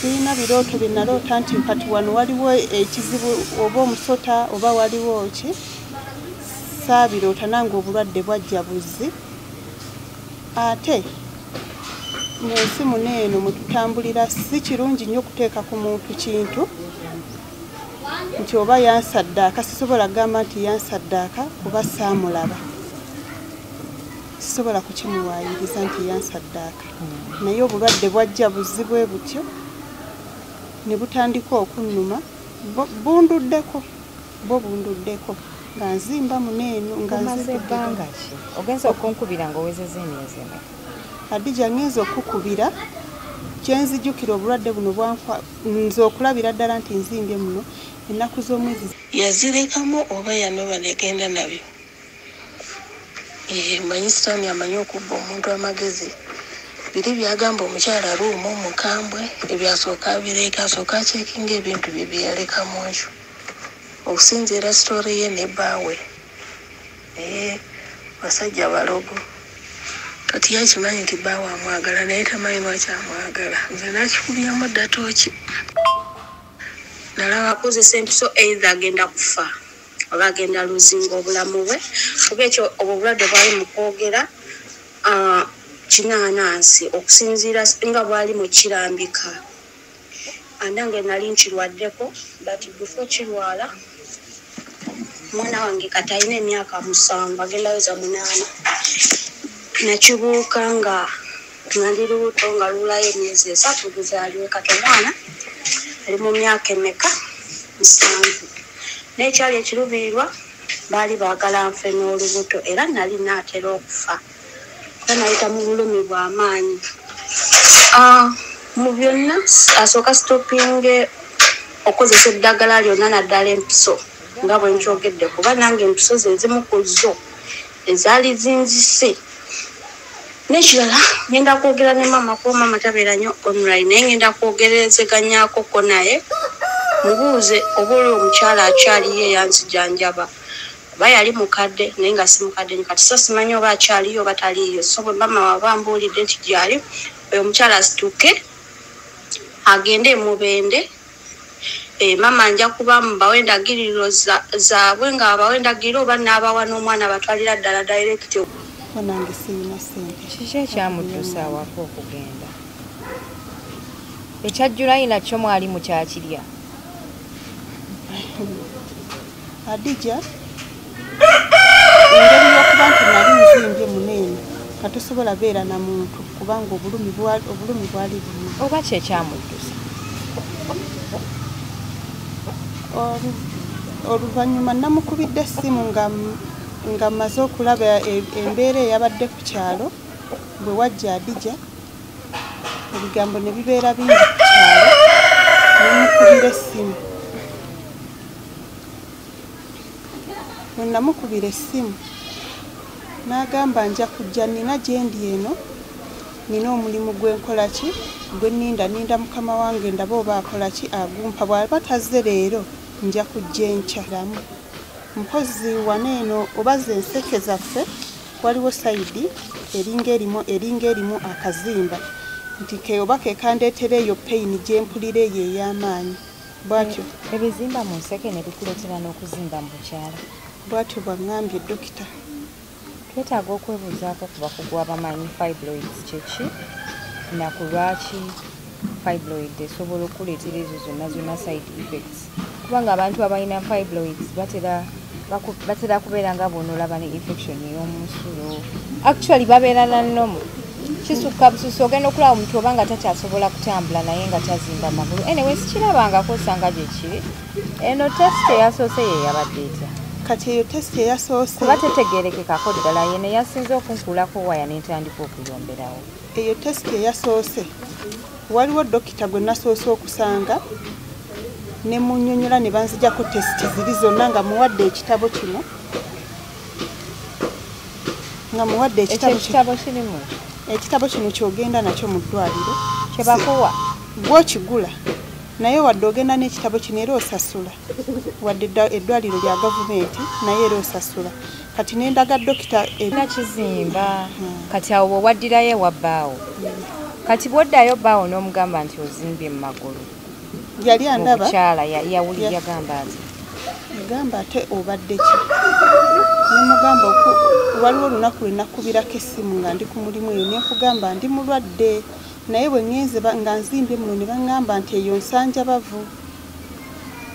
Sirina birooto bye naloota nti kati wano waliwo ekizibu oba omusota oba waliwo ki. Saabiroota nange obulwadde bwajja buzzi. Ate mu nsi muno eno mwe tutambulira si kirungi nnyo kuteeka ku muntu kintu nti oba yansaddaaka. Sisobola kugamba nti yansaddaaka kuba saamulaba. Sisobola kukimuwaayiriza nti yansaddaaka. Naye obulwadde bwajja buzzibwe butyo ne butandika okunnuma bunduddeko nga nzimba muneeno nga nzimba ogenza okunkubira ng'owezezza emyezi emeka. Adija ngenza okukubira kyenzijjukira obulwadde buno nze okulabira ddala nti nzimbye muno ennaku z'omwezi yazirekamu oba yanoba negenda nabyo. Manyi sitaani amanyi okubba omuntu amagezi. Biri byagamba omukyala ruumu omukambwe ebyasooka bireka asooka acekinga ebintu bye byeyaleka mu nju okusinziira sitoore ye ne bbaawe. Basajja balogo. Kati yakimanyi nti bbaawe amwagala naye tamanyi lwaki amwagala. Nze nakikubyamu dda tooki. Nalaba akozesa empiso either agenda kufa oba agenda luzinga obulamu bwe kuba ekyo obulwadde bwali mu kwogera kinaanansi okusinziira nga bwali mu kirambika. Nange nali nkirwaddeko but before kirwala mwana wange kati alina emyaka 7 agenda weza 8. Nakibuuka nga nali lubuto nga lulayo emyezi 3 luzaaliwe kati omwana ali mu myaka emeka 7. N'ekyali ekirubirirwa baali baagala nfe n'olubuto era nali naatera okufa. Nayita mu bulumi bw'amaanyi. Mu byonna asooka sitopinge okozesa eddagala lyonna naddala empiso nga bwe nkyogedde kuba nange empiso ze ezimu ku zo ezaali zinzise. N'ekirala ngenda kwogera ne maama kuba maama tabeera nnyo online naye ngenda kwogerezeganyako naye mubuuze oba oli omukyala akyaliyo eyanzijanjaba oba yali mukadde naye nga si mukadde kati so simanyi oba akyaliyo oba taliyo. So bwe maama waba mbuulidde nti gyali oyo omukyala asituke agende emubende. Maama nja kuba mubawe endagiriro zaabwe nga abawe endagiriro oba n'abawa n'omwana batwalira ddala direct. Nange sirina ssente. Kiki ekyamuddusa awaka okugenda? Ekyajjulayo nakyo mwali mukyakirya? Adija engeri y'okuba nti nali nzimbye muneeno katosobola beera na muntu kubanga obulumi bwali bumu. Oba ki ekyamuddusa? Oluvannyuma namukubidde essimu nga mmaze okulaba embeera eyabadde ku kyalo bwe wajja Adija ebigambo ne bibeera bingi ku kyalo namukubira essimu. Namukubira essimu n'agamba nja kujja nina gye ndi eno nina omulimu gwenkola ki gwe ninda mukama wange ndaba oba akola ki agumpa bw'aba tazze leero nja kujja enkyalamu. Mpozi wano eno oba ze enseke zaffe waliwo sayidi eringa erimu akazimba nti ke oba kekandeetera eyo peyini gye mpulira eyo ey'amaanyi bwatyo. Ebizimba mu nseke ne bikuleetera n'okuzimba mu bukyala? Bwatyo bw'angambye dokita. Twetaaga okwebuuzaako ku bakugu abamanyi fibroids kyeki naku lwaki fibroid esobola okuleetera ezo zonna side effects. Kubanga abantu abalina fibroids batera kubeera nga bw'onoolaba ne infection y'omunsulo. Actually babeera na nnomu. Kisukka bususu ogenda okulaba omuntu oba nga takyasobola kutambula naye nga tazimba magulu. Anyway sikirabangako osanga gye kiri. Eno test eyasoose ye yabadde etya? Kati eyo test eyasoose kuba tetegeerekekako ddala yene yasinze okunkuulako waya n'entandika okuyomberawo. Eyo test eyasoose waliwo dokita gwe nasoose okusanga ne munnyonnyola ne banzijako test ziri zonna nga muwadde ekitabo kino. Ekitabo kino kyogenda nakyo mu ddwaliro kye bakuwa gw'okigula naye wadde ogenda n'ekitabo kino era osasula wadde eddwaliro lya gavumenti naye era osasula. Kati nendaga dokita nakizimba kati awo bwe waddirayo ewa bbaawo kati bwoddayo bawo n'omugamba nti ozimbye mu magulu yali andaba omukyala yawulira gamba ati gamba ate obadde ki nemugamba waliwo olunaku lwe nakubirako essimu nga ndi ku mulimu eyo nekugamba ndi mulwadde naye bwe ngenze nga nzimbye muno ne baŋŋamba nti eyo nsanja bavu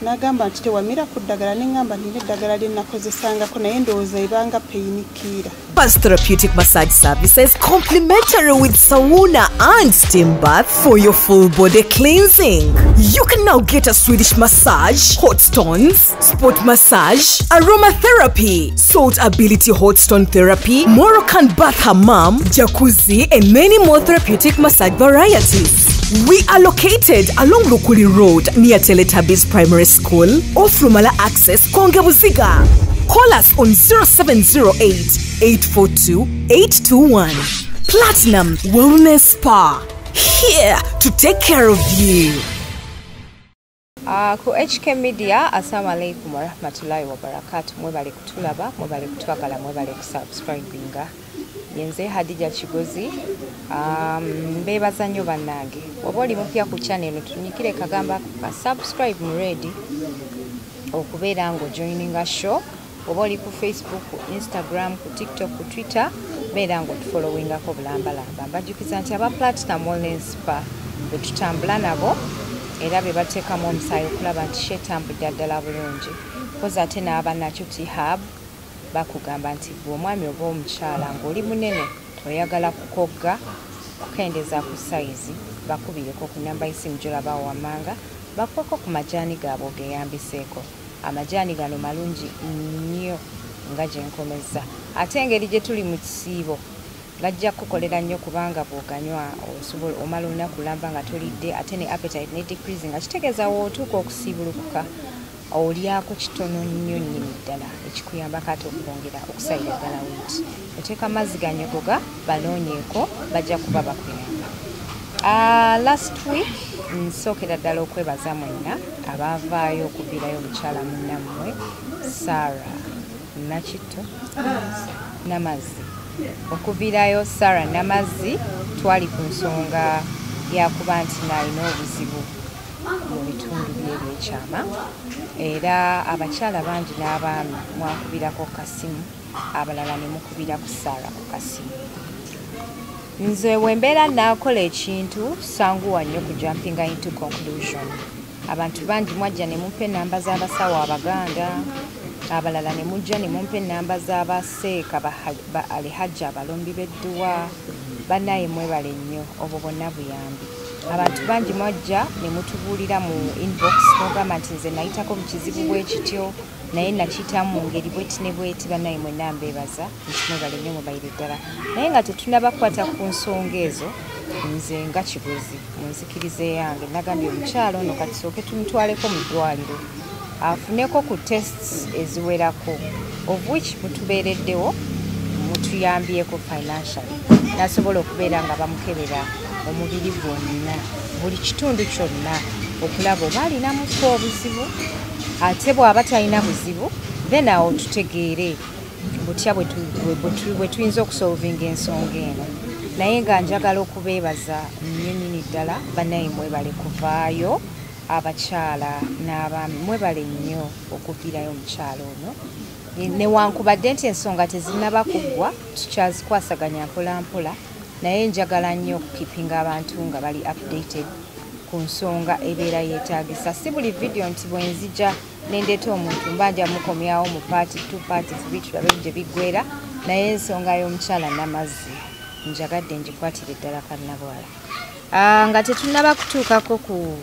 nagamba nti tewamira ku ddagala neŋŋamba nina eddagala lye nakozesangako naye ndowooza ebanga peyinikira. Therapeutic massage services complimentary with sauna and steam bath for your full body cleansing. You can now get a Swedish massage, hot stones, sport massage, aromatherapy, salt ability hot stone therapy, Moroccan bath hammam, jacuzzi, and many more therapeutic massage varieties. We are located along Lukuli Road near Teletubbies Primary School, off Rumala Access, Kongebuziga. Call us on 0708-842-821. Platinum Wellness Spa, here to take care of you. Ku HK Media, assalamu alaikum wa rahmatullahi wa barakatuh. Mwebale kutulaba, mwebale kutwagala, mwebale kusubscribinga. Yenze Hadija Kigozi, mbebaza nnyo bannange. Oba oli mupya ku channel tunyikire kagamba ka subscribe mu ready okubeera ngo joining a show. Oba oli ku Facebook, ku Instagram, ku TikTok, ku Twitter, beera ngo tufollowingako bulambalamba. Mbajukiza nti aba Platinum Wellness Spa bwe tutambula nabo era be bateekamu omusaayi okulaba nti shetambudde ddala bulungi. Koza ate n'aba Natural Hub bakugamba nti omwami oba omukyala ng'oli munene oyagala kukogga kukendeza ku sayizi bakubireko ku namba y'essimu gy'olaba wammanga bakweko ku majaani gaabwe ogeyambiseeko. Amajaani gano malungi nnyo nga gye nkomeza ate engeri gye tuli mu kisiibo gajja kukolera nnyo kubanga bw'oganywa osobola omala olunaku lamba nga tolidde ate ne appetite ne decrease nga kitegeeza wootuuka okusiibulukuka olyako kitono nnyo nnyini ddala ekikuyambako ate okwongera okusayira ddala wiiti. Oteeka amazzi ganyogoga banoonyeeko bajja kuba bakuyamba. Last week nsookera ddala okwebaza mwenna abaavaayo okuviirayo omukyala munnammwe Sarah Nakitto Namazzi. Okuviirayo Sarah Namazzi twali ku nsonga yakuba nti naalina obuzibu mu bitundu by'Ebyekyama era abakyala bangi n'abaami mwakubirako kasimu abalala ne mukubira ku Sarah ku kasimu. Nze wembeera naakola ekintu sanguwa nnyo ku jumpinga into conclusion. Abantu bangi mwajja ne mumpa ennamba z'abasawo Abaganda, abalala ne mujja ne mumpa ennamba z'abaseeka ba Alihajja abalombi b'edduwa. Bannaye mwebale nnyo, obwo bwonna buyambi. Abantu bangi mwajja ne mutubuulira mu inbox n'ogamba nti nze nayitako mu kizibu bwe kityo naye nakiyitamu mu ngeri bweti ne bweti. Bannaye mwenna mbeebaza mwebale nnyo mubayire ddala. Naye nga tetunnabakwata ku nsonga ezo, nze nga Kigozi mu nzikiriza yange nagambye omukyalo ono katisooke tumutwaleko mu ddwaliro afuneko ku tests eziwerako of which mutubeereddewo mutuyambyeko financially nasobola okubeera nga bamukebera omubiri gwonna buli kitundu kyonna okulaba oba alinamuko obuzibu ate bw'aba talina buzibu then awo tutegeere butya bwe tuyinza okusolvinga ensonga eno. Naye nga njagala okubeebaza nnyo nnyini ddala bannaye mwebale kuvaayo abakyala n'abaami mwebale nnyo okuviirayo omukyalo ono newankubadde nti ensonga tezinnaba kuggwa tukyazikwasaganya mpola mpola naye njagala nnyo okukipinga abantu nga bali updated ku nsonga ebeera yeetaagisa. Si buli video nti bwenzija nendeeta omuntu mbanja mukomyawo mu paati 2 paati 3 tulabe gye biggwera naye ensonga y'omukyala Namazzi njagadde ngikwatire ddala kannabwala. Nga tetunnaba kutuukako ku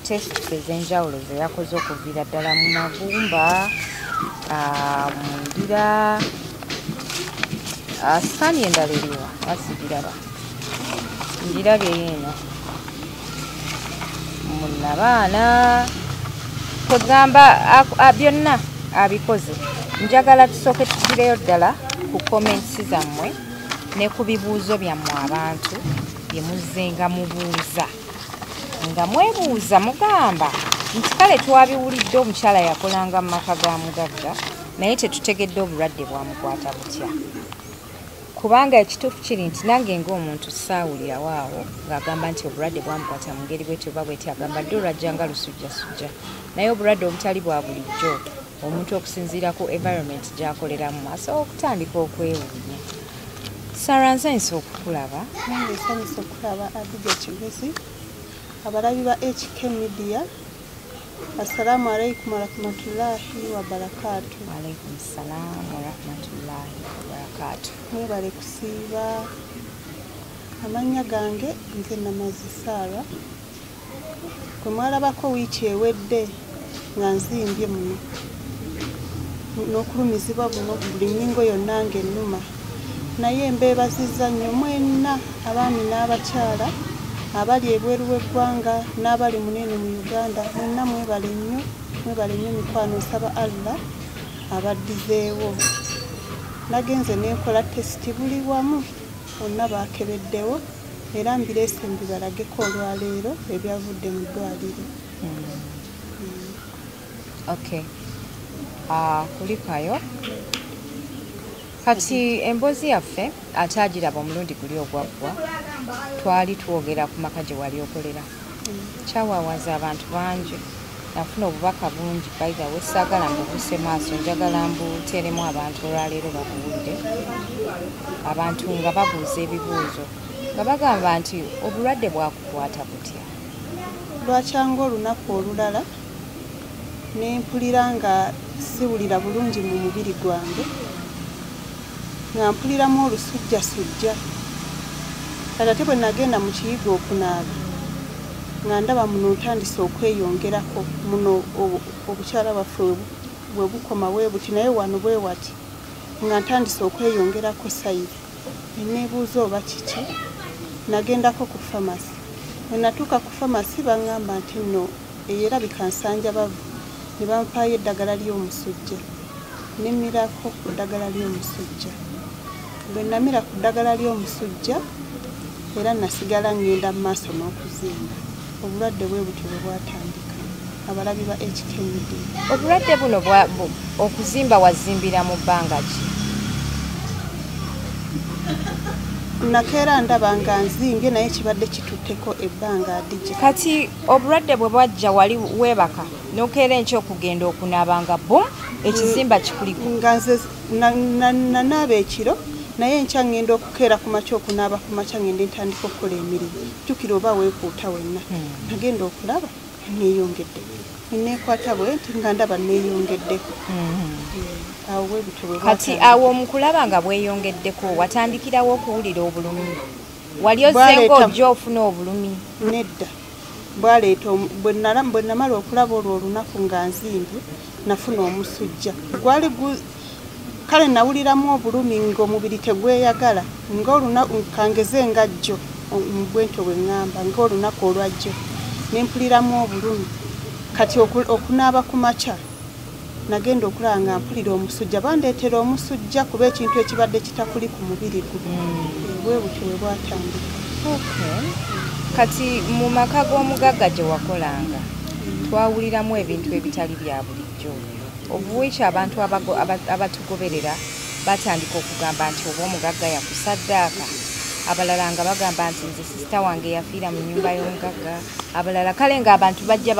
test ez'enjawulo ze yakoze okuviira ddala mu magumba mu ndira sikaani endala eriwa wasigiraba ngirabye yeeno munnabaana kwegamba byonna abikoze. Njagala tusooke tugireyo ddala ku comments zammwe ne ku bibuuzo byammwe abantu bye muzze nga mubuuza nga mwebuuza mugamba nti kale twabiwulidde omukyala yakolanga mu maka ga mugagga naye tetutegedde obulwadde bwamukwata butya. kubanga ekituufu kiri nti nange ng'omuntu saawulira waawo ng'agamba nti obulwadde bwamukwata mu ngeri bwetyo oba bwetyo agamba dde olwajja nga lusujjasujja naye obulwadde obutali bwa bulijjo omuntu okusinziira ku environment gy'akoleramu asobola okutandika okwewuunya. Sarah, nsanyusa okukulaba. Nange nsanyusa okulaba Adija Kigezi, abalabi ba HK Media. Assalamu alaikum warahmatullahi wabarakatu. Waalaikum salam warahmatullahi wabarakatu. Mwebale kusiiba. Amanya gange nze Namazi Sarah. Kwe mwalabako wiiki ewedde nga nzimbye muno n'okulumizibwa buno buli nnyingo yonna ng'ennuma. Naye mbeebazizza nnyo mwenna abaami n'abakyala abali ebweru w'eggwanga n'abali munene mu Uganda, mwenna mwebale nnyo mikwano, nsaba Allah abaddizeewo. Nagenze n'enkola tesiti buli wamu bonna baakebeddewo era mbireese mbibalageko olwaleero ebyavudde mu ddwaliro. Okay. Kulikayo kati emboozi yaffe ate agiraba omulundi guli ogwaggwa twali twogera ku maka gye wali okolera. Kyawaawaza abantu bangi, nafuna obubaka bungi baita we saagala mbubuse maaso, njagala mbuteeremu abantu olwaleero babuwulire. Abantu nga babuuza ebibuuzo nga bagamba nti obulwadde bwakukwata butya. Lwakyanga olunaku olulala ne mpulira nga siwulira bulungi mu mubiri gwange, nga mpuliramu olusujjasujja. Ate bwe nagenda mu kiyigo okunaaba nga ndaba muno ntandise okweyongerako, muno obukyala bwaffe bwe bukoma bwe buti naye wano bwe wati nga ntandise okweyongerako sayiri. Neebuuza oba kiki, nagendako ku famasi. Bwe natuuka ku famasi baŋŋamba nti nno eyerabika nsanja bavu, ne bampaayo eddagala ly'omusujja. Nemmirako ku ddagala ly'omusujja. Bwe namira ku ddagala ly'omusujja era nasigala ngenda mu maaso n'okuzimba. Obulwadde bwe butyo bwe bwatandika. Abalabi ba HK Media. Obulwadde buno okuzimba wazimbira mu bbanga ki? Nakeera ndaba nga nzimbye naye kibadde kitutteko ebbanga Adija. Kati obulwadde bwe bwajja wali weebaka n'okeera enkya okugenda okunaaba nga bo ekizimba kikuliko. Nga nze nanaaba ekiro naye enkya ngenda okukeera ku makya okunaaba ku makya ngenda ntandika okukola emirimu. Jjukira oba weekuuta wenna. Nagenda okulaba neeyongedde. Neekwata bwe nti nga ndaba neeyongeddeko. Awo bwe butyo bwe kati awo omukulaba nga bweyongeddeko watandikirawo okuwulira obulumi. Wali ozzenga ojja ofuna obulumi? Nedda. Bwaleeta bwe namala okulaba olwo olunaku nga nzimbye nafuna omusujja. Gwali kale nawuliramu obulumi ng'omubiri tegweyagala ng'olunaku kangeze nga jjo bwentyo bwe ŋŋamba ng'olunaku olwajjo ne mpuliramu obulumi. Kati okunaaba ku makya nagenda okulaba nga mpulira omusujja. Bandeetera omusujja kuba ekintu ekibadde kitakuli ku mubiri guno. Bwe butyo bwe bwatandika. Kati mu maka g'omugagga gye wakolanga twawuliramu ebintu ebitali bya bulijjo. Obuwiiki abantu abatugoberera batandika okugamba nti oba omugagga yakusaddaaka, abalala nga bagamba nti nze sisita wange yafiira mu nnyumba y'omugagga, abalala kale ng'abantu bajja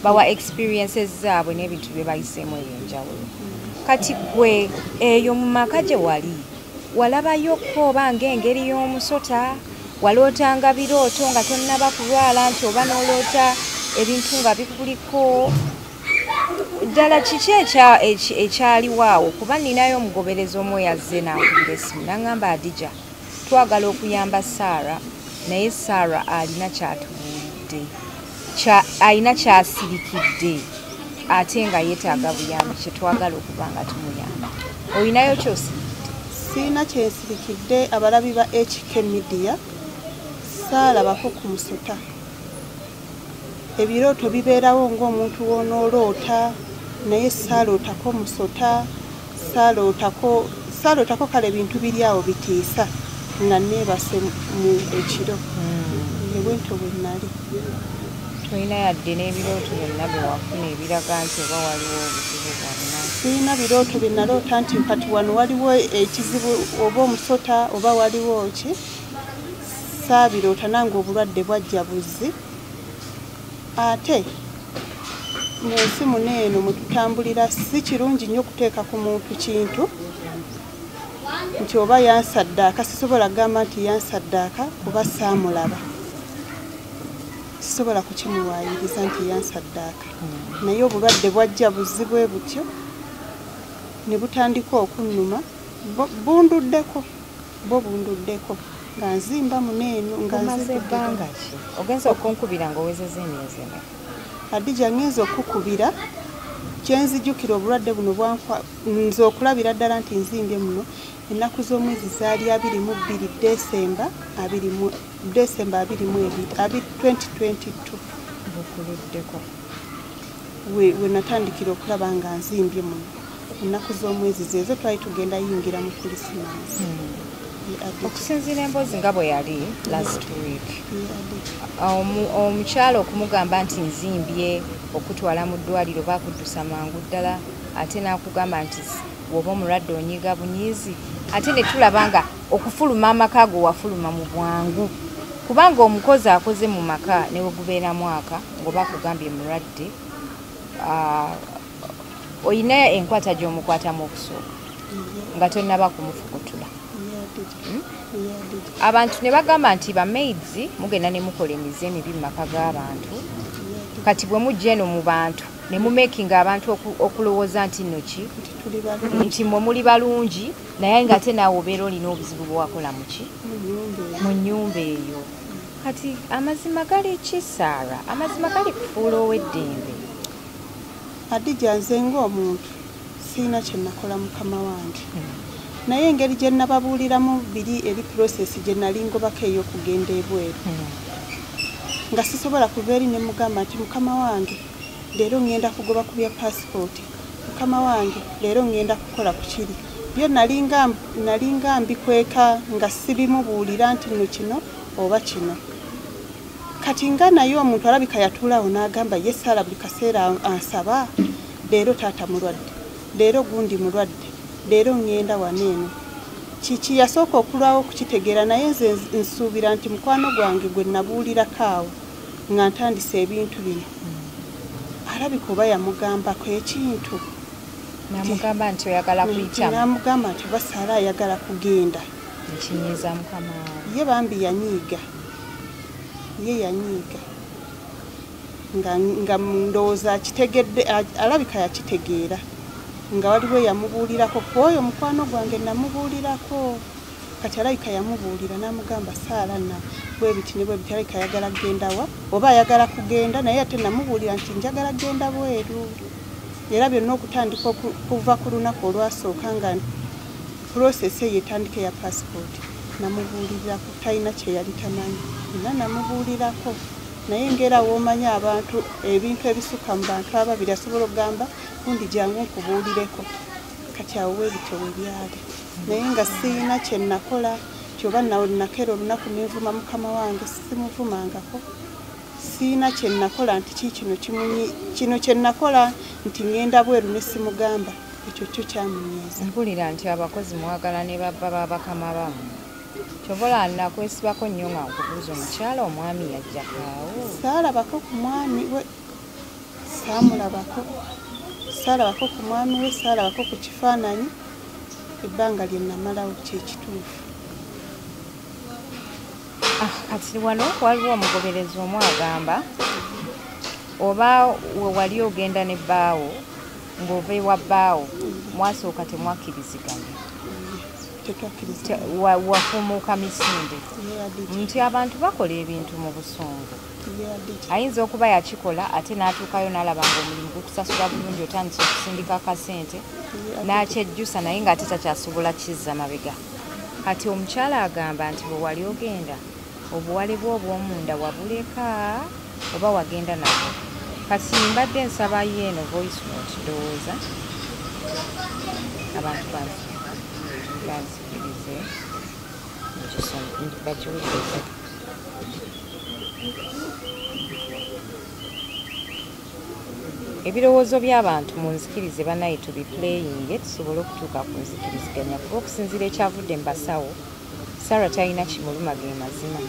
bawa experiences zaabwe n'ebintu bye bayiseemu eby'enjawulo. Kati gwe eyo mu maka gye wali walabayokko oba ng'engeri y'omusota, walootanga birooto nga tonnaba kulwala nti oba n'oloota ebintu nga bikuliko? Ddala kiki ekyaliwaawo? Kuba ninayo omugoberezi omu yazze n'ankubira essimu n'aŋŋamba Adija, twagala okuyamba Sarah naye Sarah alina kyatubuulidde, alina kyasirikidde ate nga yeetaaga buyambi kye twagala okuba nga tumuyamba. Olinayo kyosirikidde? Siina kyensirikidde. Abalabi ba HK Media saalabako ku musota. Ebirooto bibeerawo ng'omuntu w'onooloota naye saalootako musota, saalootako kale bintu biri awo bitiisa nga neebase mu ekiro. Ebwentyo bwe nnali. Tolina yadde n'ebirooto byonna bye wafuna ebiraga nti oba waliwo obuzibu bwonna? Sirina birooto bye naloota nti kati wano waliwo ekizibu oba omusota oba waliwo ki saabiroota nange obulwadde bwajja buzzi ate mu nsi muno eno mwe tutambulira si kirungi nnyo okuteeka ku muntu kintu nti oba yansaddaaka sisobola kugamba nti yansaddaaka oba saamulaba sisobola kukimuwaayiriza nti yansaddaaka naye obulwadde bwajja buzibwe butyo ne butandika okunnuma bunduddeko nga nzimba muneeno nga nzimba ogenza okunkubira ng'owezezza emyezi emeka Adija ngenza okukubira kyenzijjukira obulwadde buno bwankwa nze okulabira ddala nti nzimbye muno ennaku z'omwezi zaali 22 Desemba 2022 bukuluddeko we natandikira okulaba nga nzimbye muno ennaku z'omwezi zezo twali tugenda yingira mu Krismasi okusinziira emboozi nga bwe yali last week omukyalo okumugamba nti nzimbye okutwala mu ddwaliro bakuddusa mangu ddala ate n'akugamba nti woba omulwadde onyiga bunyiizi ate ne tulaba nga okufuluma amaka go wafuluma mu bwangu kubanga omukozi akoze mu maka ne wegubeera mwaka ng'oba akugambye mulwadde oyina enkwata gy'omukwatamu okusooka nga tonnaba kumufukutula abantu ne bagamba nti bamaids mugenda ne mukola emize emibi mu maka g'abantu kati bwe mujja eno mu bantu ne mumakinga abantu okulowooza nti nnoki nti mwe muli balungi naye nga ate naawe obeera olina obuzibu bwewakola muki mu nnyumba eyo kati amazima gali ki Saara amazima gali kufuula ow'eddembe Adija nze ng'omuntu siina kye nakola mukama wange naye engeri gye nababuuliramu biri eri process gye nali ngobako ey'okugenda ebweru nga sisobola kuva eri ne mugamba nti mukama wange leero ngenda kugoba ku bya passport mukama wange leero ngenda kukola ku kiri byo nalinga mbikweka nga sibimubuulira nti no kino oba kino kati nga naye omuntu alabika yatuulawo n'agamba ye Saara buli kaseera ansaba leero taata mulwadde leero gundi mulwadde leero ngenda waneeno kiki yasooka okulwawo okukitegeera naye nze nsuubira nti mukwano gwange gwe nabuulirako awo nga ntandise ebintu bino alabika oba yamugambako ekintu namugamba nti oyagala kuyitamu namugamba nti oba Saara ayagala kugenda ekinyiiza mukama ye bambi yanyiiga nga ndowooza akitegedde alabika yakitegeera nga waliwo yamubuulirako kwoyo mukwano gwange namubuulirako kati alabika yamubuulira n'amugamba Saara na bwe biti ne bwe biti alabika ayagala kugenda wa oba ayagala kugenda naye ate namubuulira nti njagala kugenda bweru era byonna okutandika okuva ku lunaku olwasooka nga process eyo etandika ya passport namubuulirako talina kye yali tamanyi era namubuulirako naye ngera woomanya abantu ebintu ebisuka mu bantu ababiri asobola okugamba gundi jangu nkubuulireko kati awo webityo we byali naye nga siina kye nakola kyoba nakera olunaku nenvuma mukama wange simuvumangako siina kye nakola nti kino kye nakola nti ngenda bweru ne simugamba ekyo kyo kyamunyiiza mpulira nti abakozi mwagala ne babba babakama bamu kyobola nakwesibako nnyo nga nkubuuza omukyala omwami yajjakaawo saalabako ku mwami we saamulabako saalabako ku mwami we saalabako ku kifaananyi ebbanga lye namalawo kyekituufu kati wano waliwo omugoberezi omu agamba oba wewali ogenda ne bbaawo ng'ova ewa bbaawo mwasooka temwakkiriziganya wafumuuka misinde nti abantu bakola ebintu mu busungu ayinza okuba yakikola ate n'atuukayo n'alaba nga omulimu gukusasula bulungi otandise okusindika akasente n'akyejjusa naye ng'ate takyasobola kizza mabega kati omukyala agamba nti bwe wali ogenda obuwale bwe obw'omunda wabuleka oba wagenda nabwo kati mbadde nsaba yeeno voice note ndowooza abantu bazikirize bakiwulirize ebirowoozo by'abantu mu nzikirize bannaye tubiplayinge tusobole okutuuka ku nzikiriziganya kuba okusinziira ekyavudde mu basawo Sarah talina kimuluma ge mazima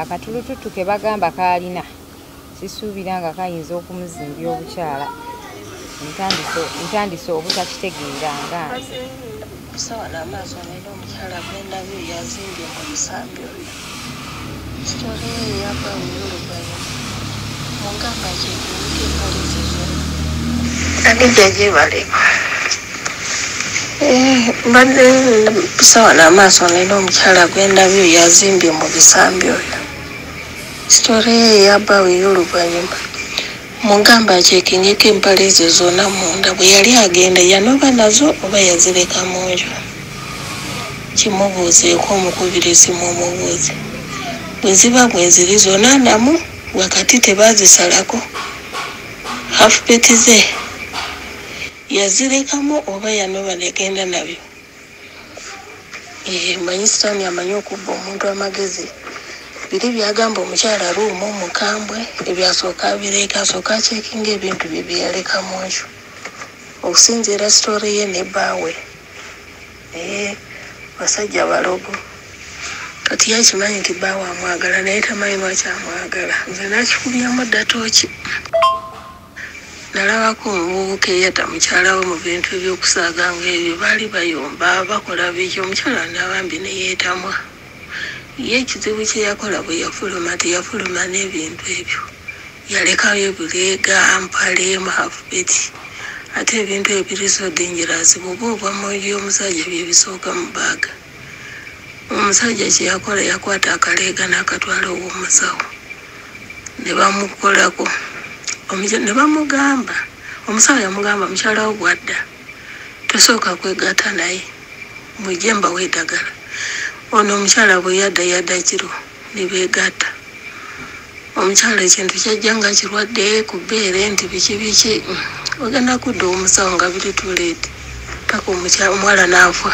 akatulututu ke bagamba kaalina sisuubira nga kayinza okumuzimbya obukyala ntandise obutakitegeera nga nze sawa n'amaaso naera omukyala gwendabyo yazimbye mu busambi oyo sitori eyo yava olulugayo mugamba kyekunika empale zizona agijja gyebale mbadde sawa n'amaaso naera omukyala gwendabyo yazimbye mu busambi oyo sitori eyo yava olulugayo mugamba akyekinyeko empale ze zonna munda bwe yali agenda yanoba nazo oba yazireka mu nju kimubuuzeeko omukubirizi mu mubuuzi bwe ziba bwe ziri zonna namu wakati tebazisalako hafupeti ze yazirekamu oba yanoba negenda nabyo manyi sitaani amanyi okubba omuntu amagezi biri byagamba omukyala ruumu omukambwe ebyasooka bireka asooka akyekinga ebintu bye byeyaleka mu nju okusinziira sitori ye ne bbaawe basajja balogo kati yakimanyi nti bbaawe amwagala naye tamanyi lwaki amwagala nze nakikubyamu ddatoki nalabako omuvubuka eyata mukyala we mu bintu ebyokusaaga ngaebyo baali bayomba bakola biki omukyala nabambi neyeetamwa ye ekizibu kye yakola bwe yafuluma teyafuluma n'ebintu ebyo yalekayo ebuleega mpale mahafubeti ate ebintu ebiri so dangerous bwoba oba moyo omusajja bye bisooka mu baaga omusajja kye yakola yakwata akaleega n'akatwala ow'omusawo ne bamukolako ne bamugamba omusawo yamugamba mukyala wo bwadda tosooka kwegatta naye mujje mbawe eddagala ono omukyala bwe yadda kiro ne beegatta omukyala ekintu kyajja nga kirwadde ku bbeere nti biki ogenda kudda omusawo nga biri tuleeti paka omuwala n'afa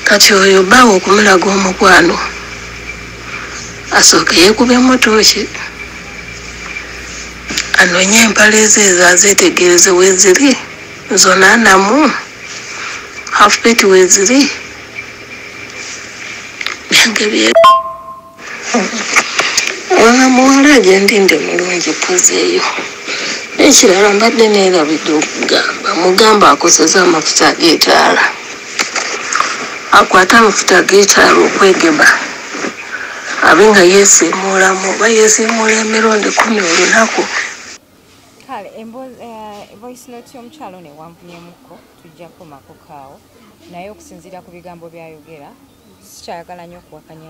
kati oyo bbaawe okumulaga omukwano asooke yeekuba emotooki anoonye empale ze ezo azeetegereze weeziri zonna namu hafupeti weeziri muwala gyendinde mulungi puzeeyo ekirala mbadde neerabidde okugamba mugamba akozesa amafuta ag'etaala akwate amafuta ag'etaala okwegema abe nga yeesiimuulamu oba yeesiimuula emirundi 10 olunaku kale voice note y'omukyalo newanvunyemuko tujja komako kaawo naye okusinziira ku bigambo byayogera sikyayagala nnyo okuwakanya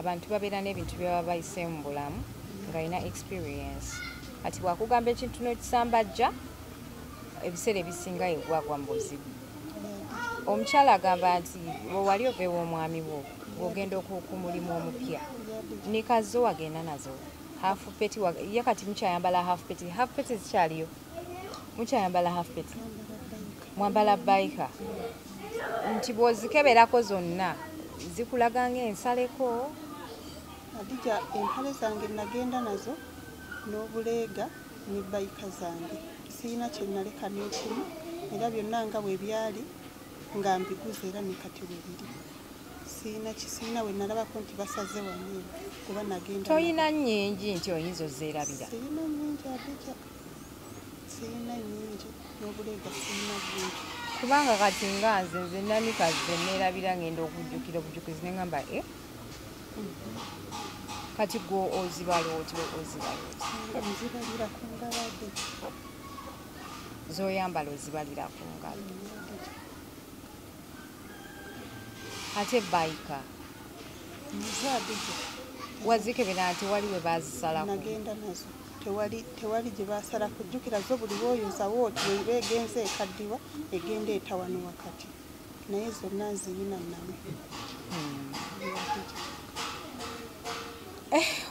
abantu babeera n'ebintu byebaba bayise mu bulamu ng'alina experience ati bwakugamba ekintu n'ekisambajja ebiseera ebisinga yegwagwa mu buzibu omukyala agamba nti wali oveewo omwami wo bw'ogenda ku mulimu omupya nikazo wagenda nazo hafupeti ye kati mukyayambala hafupeti zikyaliyo mukyayambala hafupeti mwambala baika nti bw'ozikeberako zonna zikulaga ng'ensaleko adija empale zange nagenda nazo n'obuleega ne bayika zange siina kye naleka n'ekimu era byonna nga bwe byali nga mbiguze era ne kati bwe biri siina we nalabako nti basaze wanyini kuba nagenda toyina nnyingi nti oyinza ozeerabira siina nnyingi adija siina nnyingi n'obuleega siina bungi kubanga kati nga nze nanikaze neerabira ngenda okujjukira obujukizi neŋŋamba kati gwe ozibala oti nzibalira ku ngalade zoyambala ozibalira ku ngalo ate bayika wazikebera nti wali we bazisalako nagenda nazo tewali gye basala kujjukira zo buli woyozawo oti webegenze ekaddiwa egenda etawano wakati naye zonna nziyina namu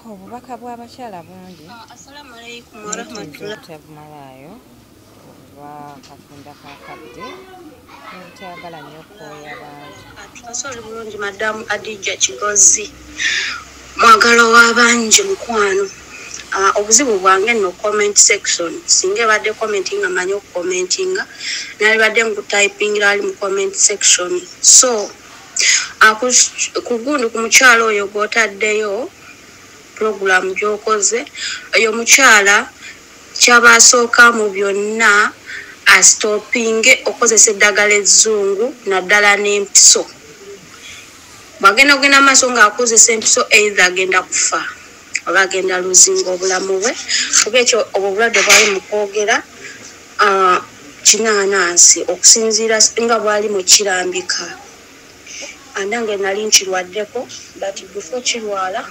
obubaka bw'abakyala bungi assalamu alaikum warahmatullahi bakafunda kakadde n'obutayagala nnyo okwoya bantu kasoli bulungi madamu Adija Kigozi mwagalo w'abangi mukwano obuzibu bwange no comment section singe badde commenting amanyi okucommentinga nali badde mu typing ali mu comment section so kugundu ku mukyalo oyo gwotaddeyo program gyokoze oyo mukyala kyabasooka mu byonna astopinge okozesa eddagala ezzungu naddala n'empiso bagenda kugenda amaaso ng'akozesa empiso either agenda kufa oba agenda luzinga obulamu bwe kuba ekyo obulwadde bwali mu kwogera kinaanansi okusinziira nga bwali mu kirambika andange nali nkirwaddeko but before kirwala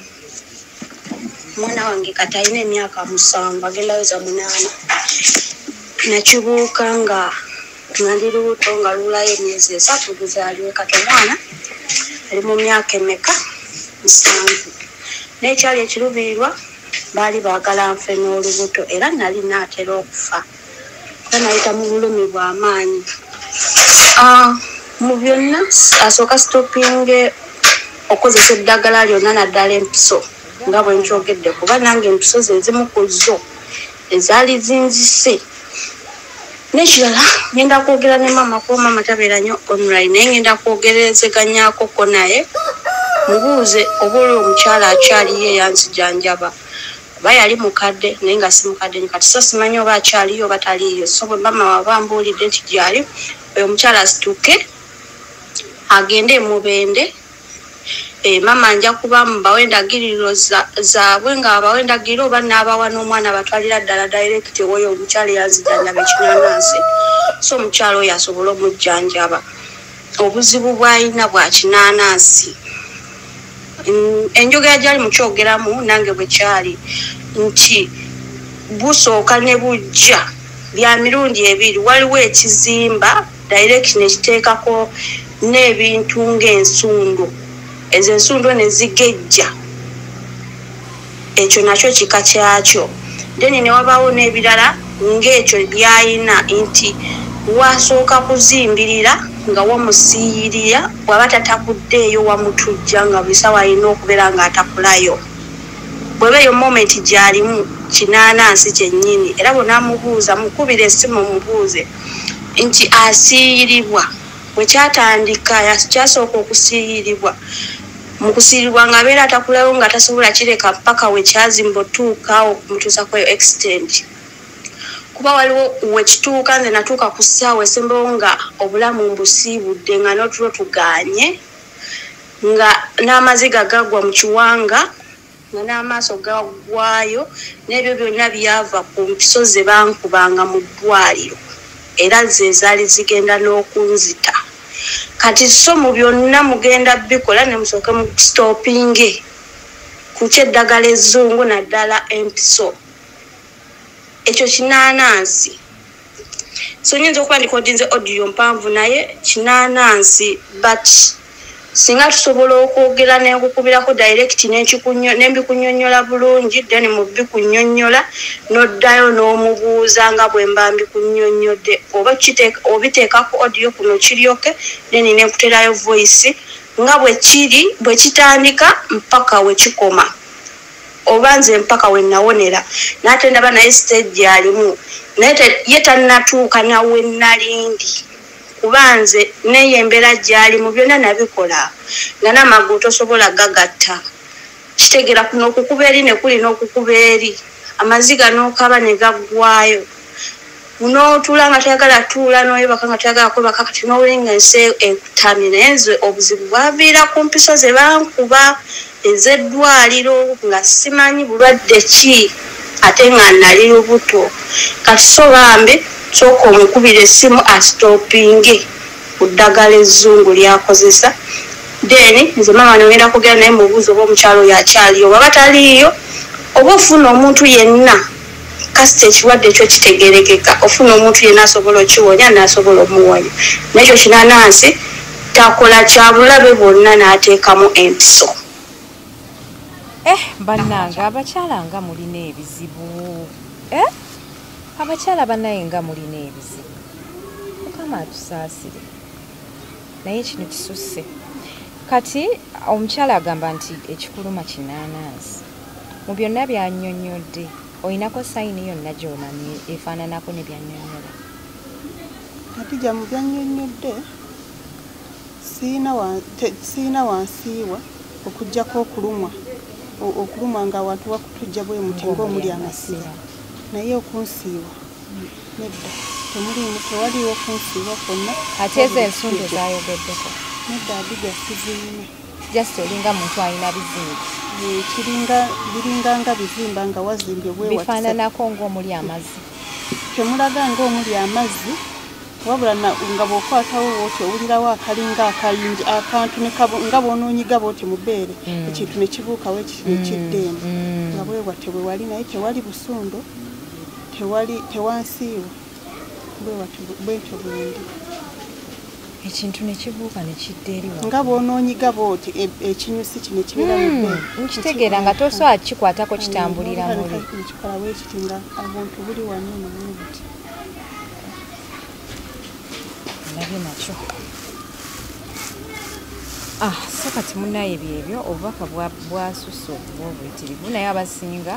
mwana wange kati alina emyaka 7 agenda weza 8 nakibuuka nga nali lubuto nga lulayo emyezi 3 luzaaliwe kati omwana ali mu myaka emeka 7 n'ekyali ekirubirirwa baali baagala nfe n'olubuto era nali naatera okufa nayita mu bulumi bw'amaanyi mu byonna asooka stopinge okozesa eddagala lyonna naddala empiso nga bwe nkyogedde kuba nange empiso ze ezimu ku zo ezaali zinzise n'ekirala ngenda kwogera ne maama kuba maama tabeera nnyo online naye ngenda kwogerezeganyako naye mubuuze oba oli omukyala akyaliyo eyanzijanjaba oba yali mukadde naye nga si mukadde kati so simanyi oba akyaliyo oba taliyo so bwe maama waba mbuulidde nti gyali oyo omukyala asituke agende emubende mama nja kuba mbawe endagiriro zaabwe nga abawe endagiriro oba n'abawa n'omwana batwalira ddala direct oyo omukyala yanzijanjaba ekinanansi so omukyala oyo asobola omujjanjaba obuzibu bw'alina bwa kinanansi enjogera gyali mukyogeramu nange bwe kyali nti busooka ne bujja bya mirundi ebiri waliwo ekizimba direct nekiteekako n'ebintu ng'ensundo ezo ensundo ne zigejja ekyo nakyo kika kyakyo then ne wabaawo n'ebirala ng'ekyo byayina nti wasooka kuzimbirira nga wamusiyirira bw'aba tatakuddeeyo wamutujja nga buli sawa alina okubeera ng'atakulayo bw'eba eyo moment gy'alimu kinanansi kyennyini era bw'onaamubuuza mukubira essimu mubuuze nti asiyirirwa bwe kyatandika kyasooka okusiyirirwa mu kusiyirirwa ng'abeera atakulayo nga tasobola kireka ppaka we kyazimba otuuka okumutuusako eyo extent kuba waliwo wekituuka nze natuuka ku ssaawa esembawo nga obulamu mbusiibudde nga n'otulo tuganye nga n'amaziga gagwa mu kiwanga nga n'amaaso gagwayo n'ebyo byonna byava ku mpiso ze bankubanga mu ddwaliro era ze zaali zigenda n'okunzita kati so mu byonna mugenda bikola ne musooke mu stopinge ku kyeddagala ezzungu naddala empiso ekyo kinanansi so nyinza okuba ndikodinze audio mpanvu naye kinanansi but singa tusobola okwogera nenkukubirako direct nembikunyonyola bulungi then mubikunyonyola noddayo n'omubuuza nga bwe mba mbikunyonyodde oba obiteekako audio kuno kiryoke then nenkuterayo voice nga bwe kiri bwe kitandika mpaka we kikoma oba nze mpaka we nawonera n'ate ndaba naye stage alimu naye ye tannatuuka nawe nalindi kuba nze naye embeera gyali mu byonna nabikola nga n'amagulu tosobola gagatta kitegera kuno okukuba eri ne kuli n'okukuba eri amaziga n'okaba ne gaggwayo n'otuula nga toyagala tuula n'oyebaka nga toyagala kwebaka kati n'owulinga ensi ekutamye naye nze obuzibu bwaviira ku mpiso ze bankuba ez'eddwaliro nga simanyi bulwadde ki ate nga nali lubuto kati so bambi sooka omukubira essimu astopinge ku ddagala ezzungu lyakozesa then nze maama nogenda kugera naye mubuuzi oba omukyalo oyo akyaliyo oba bataliiyo oba ofuna omuntu yenna kasita ekirwadde ekyo kitegerekeka ofuna omuntu yenna asobola okiwonya n'asobola omuwonya nekyo kinanansi takola kya bulabe bwonna n'ateekamu empiso bannange abakyala nga mulina ebizibu abakyala bannaye nga mulina ebizibu mukama atusaasire naye kino kisusse kati omukyala agamba nti ekikuluma kinanansi mu byonna byannyonnyodde olinako sayini yonna gy'omanye efaananako ne byannyonnyola? Atija mu byannyonnyodde siina wansiiwa okuggyako okulumwa ng'awantu wakutujja bwe muti ng'omuli amasiira naye okunsiiwa nedda tewaliwo kunsiiwa kwonna. Ate ezo ensumbu zayogeddeko? Nedda Adija siziina. Just olinga muntu alina bizimba? Biringa nga bizimba nga wazimbye bwe watisa. Bifaananako ng'omuli amazzi? Temulaga ng'omuli amazzi wabula nga bw'okwatawo bw'oti owulirawo akalinga akayingi akantu nga bw'onoonyiga bw'oti mu bbeere ekintu ne kibuukawo ekiddeemu nga bwebwatte bwe wali naye tewali busundo tewansiiwa bwentyo bwendi. Ekintu ne kibuuka ne kidda eri nga bw'onoonyiga bw'oti ekinyusi kino kibeera mu bbeere. Nkitegeera nga tosobola kikwatako kitambulira muli. Nkikola bwe kiti nga abantu buli wano naye buti. Ndabye nakyo. So kati munnaye byebyo obubaka bwasusse okuba obuyitirivu naye abasinga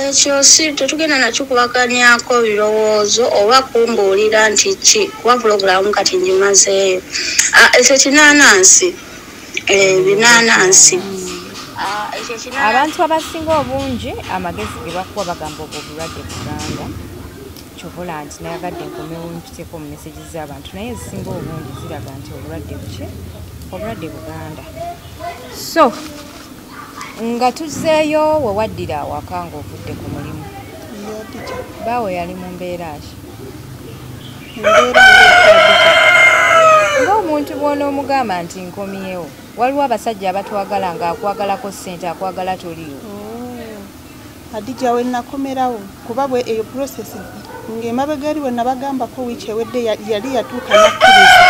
ekyo si tetugenda nakyo kubakanyako birowoozo oba kumbuulira nti ki kuba pulogulaamu kati ngimazeeyo. Ekyo kinaanansi binaanansi abantu abasinga obungi amagezi ge bakuwa bagamba obwo obulwadde buganda kyobola nti nayagadde nkomewo mpiteko mu meseji z'abantu naye ezisinga obungi ziraga nti obulwadde buki obulwadde buganda. So nga tuzzeeyo wewaddira awaka ng'ovudde ku mulimu baawe yali mu mbeera ki? Ng'omuntu bw'onoomugamba nti nkomyewo waliwo abasajja abatwagala ng'akwagalako ssente akwagala toliyo. Adija we nakomerawo kuba bwe eyo process ng'emabega eri we nabagambako wiiki ewedde yali yatuuka nakkiriza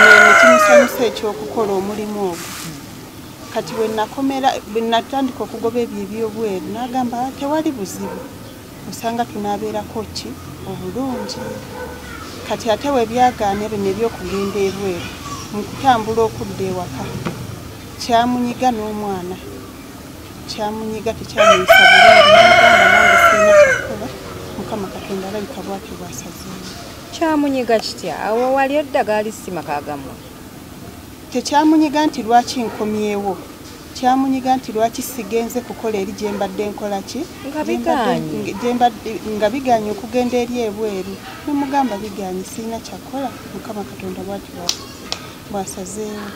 nekimusanyusa ekyokukola omulimu ogwo. Kati we nakomera bwe natandika okugoba ebyo ebyobweru n'agamba tewali buzibu osanga tunaabeerako ki obulungi. Kati ate we byagaana bino ebyokugenda ebweru mu kutambula okudda ewaka kyamunyiga n'omwana kyamunyiga tekyamuyisa bulungi n'agamba nange sirina kyakukola Mukama Katonda alabika bw'atyo bw'asazeewo. Kyamunyiga kitya? Awo wali eddagaali simakaagamwe? Tekyamunyiga nti lwaki nkomyewo kyamunyiga nti lwaki sigenze kukola eri gye mbadde nkola ki nga biganye okugenda eri ebweru nemugamba biganye sirina kyakola Mukama Katonda bw'atyo bw'asazeewo.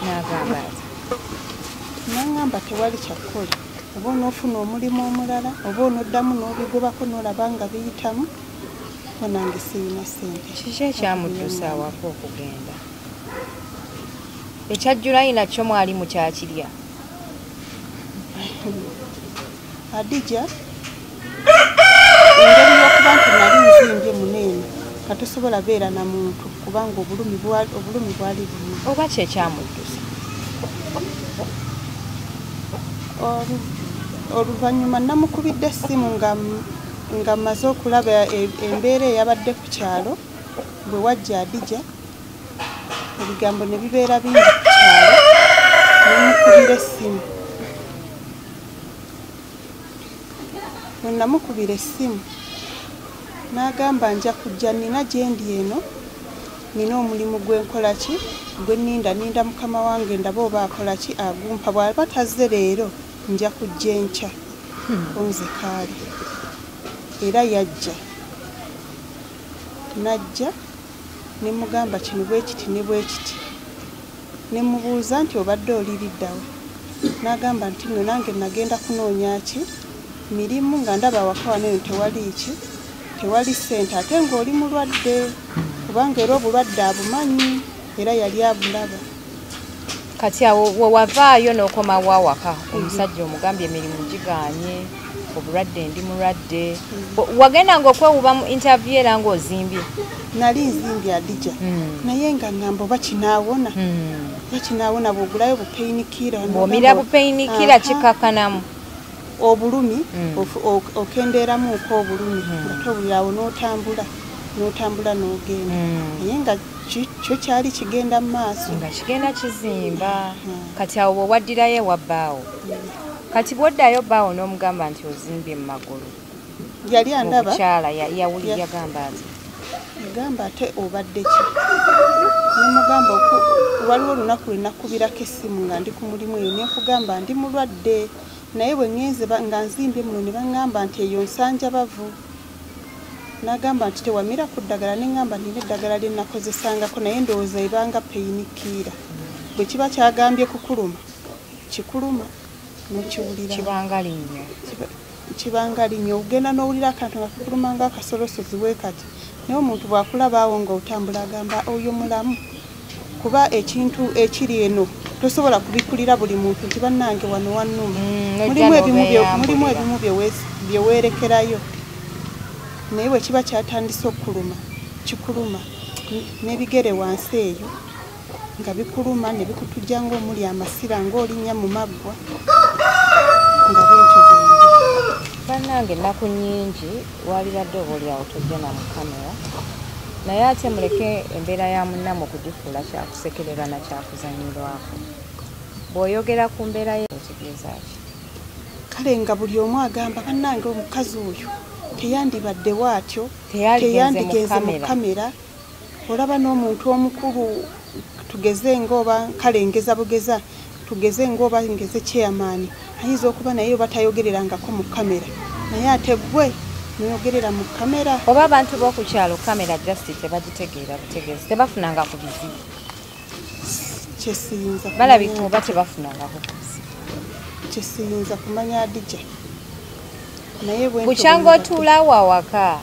N'agamba n'angamba tewali kyakola oba onoofuna omulimu omulala oba onoddamu n'obigobako n'olaba nga biyitamu nange sirina ssente. Kiki ekyamuddusa awaka okugenda? Ekyajjulayi nakyo mwali mukyakirya? Adija engeri y'okuba nti nali nzimbye muneene nga tosobola beera na muntu kubanga obulumi bwali bumu. Oba kyekyamuddusa? Oluvannyuma namukubidde essimu nga mmaze okulaba embeera eyabadde ku kyalo bwe wajja Adija ebigambo ne bibeera bingi ku kyalo namukubira essimu. Bwe namukubira essimu n'agamba nja kujja nina gye ndi eno nina omulimu gwenkola ki gwe ninda mukama wange ndaba oba akola ki agumpa bw'aba tazze leero nja kujja enkya onze kaali era yajja najja ne mugamba kino bwe kiti ne bwe kiti ne mubuuza nti obadde oliriddawa n'agamba nti nno nange nagenda kunoonya ki mirimu nga ndaba awaka wano eno tewali ssente ate ng'oli mulwadde kubanga era obulwadde abumanyi era yali abulaba. Kati awo wavaayo n'okomawo awaka omusajja omugambye emirimu giganye obulwadde ndi mulwadde wagendanga okwewuba mu interview era ng'ozimbye? Nali nzimbye Adija naye nga ngamba oba kinaawona bakinaawona bw'ogulayo bupeinikira bw'omira bupeinikira kikakanamu obulumi okendeeramu ko obulumi nga tobulirawo n'otambula n'ogenda naye nga kyo kyali kigenda mu maaso nga kigenda kizimba kati awo bwewaddirayo ewabbaawo kati bwoddayo bbaawo n'omugamba nti ozimbye mu magulu yali andaba omukyala yawulira yagamba ati gamba ate obadde ki nemugamba waliwo olunaku lwe nakubirako essimu nga ndi ku mulimu eyo nenkugamba ndi mulwadde naye bwe ŋŋenze nga nzimbye muno ne baŋŋamba nti eyo nsanja bavu n'agamba nti tewamira ku ddagala neŋŋamba nina eddagala lye nakozesangako naye ndowooza ebanga peyinikiira bwe kiba kyagambye kukuluma kikuluma nokiwulira kibanga linnyo ogenda n'owulira akantu nga kakuluma ngaakasolosozi weekati naye omuntu bw'akulabaawo nga otambula agamba oyo mulamu kuba ekintu ekiri eno tosobola kubikulira buli muntu nti bannange wano wannuma mulimu ebimu bye weerekerayo naye bwe kiba kyatandise okuluma kikuluma n'ebigere wansi eyo nga bikuluma ne bikutujja ng'omuli amasira ng'olinnya mu maggwa nga bwentyo bwendi bannange ennaku nnyingi walibadde oba oliawo tojja na mu kamera naye ate muleke embeera ya munnamu okugifuula kyakusekererwa na kyakuzanyirwako bw'oyogera ku mbeera ye otegeeza ki kale nga buli omu agamba bannange omukazi oyo teyandibadde bw'atyo teyandigenze mu kamera olaba n'omuntu omukulu tugeze ng'oba kale ngeza bugeza tugeze ng'oba ngeze chairman ayinza okuba naye oba tayogererangako mu kamera naye ate gwe noyogerera mu kamera oba abantu b'okukyalo kamera justice tebagitegeera butegeezi tebafunanga ku bizibu kyesiyinza balabika oba tebafunangako ku bizibu kyesiyinza kumanya adija naye bukyanga otuulaawo awaka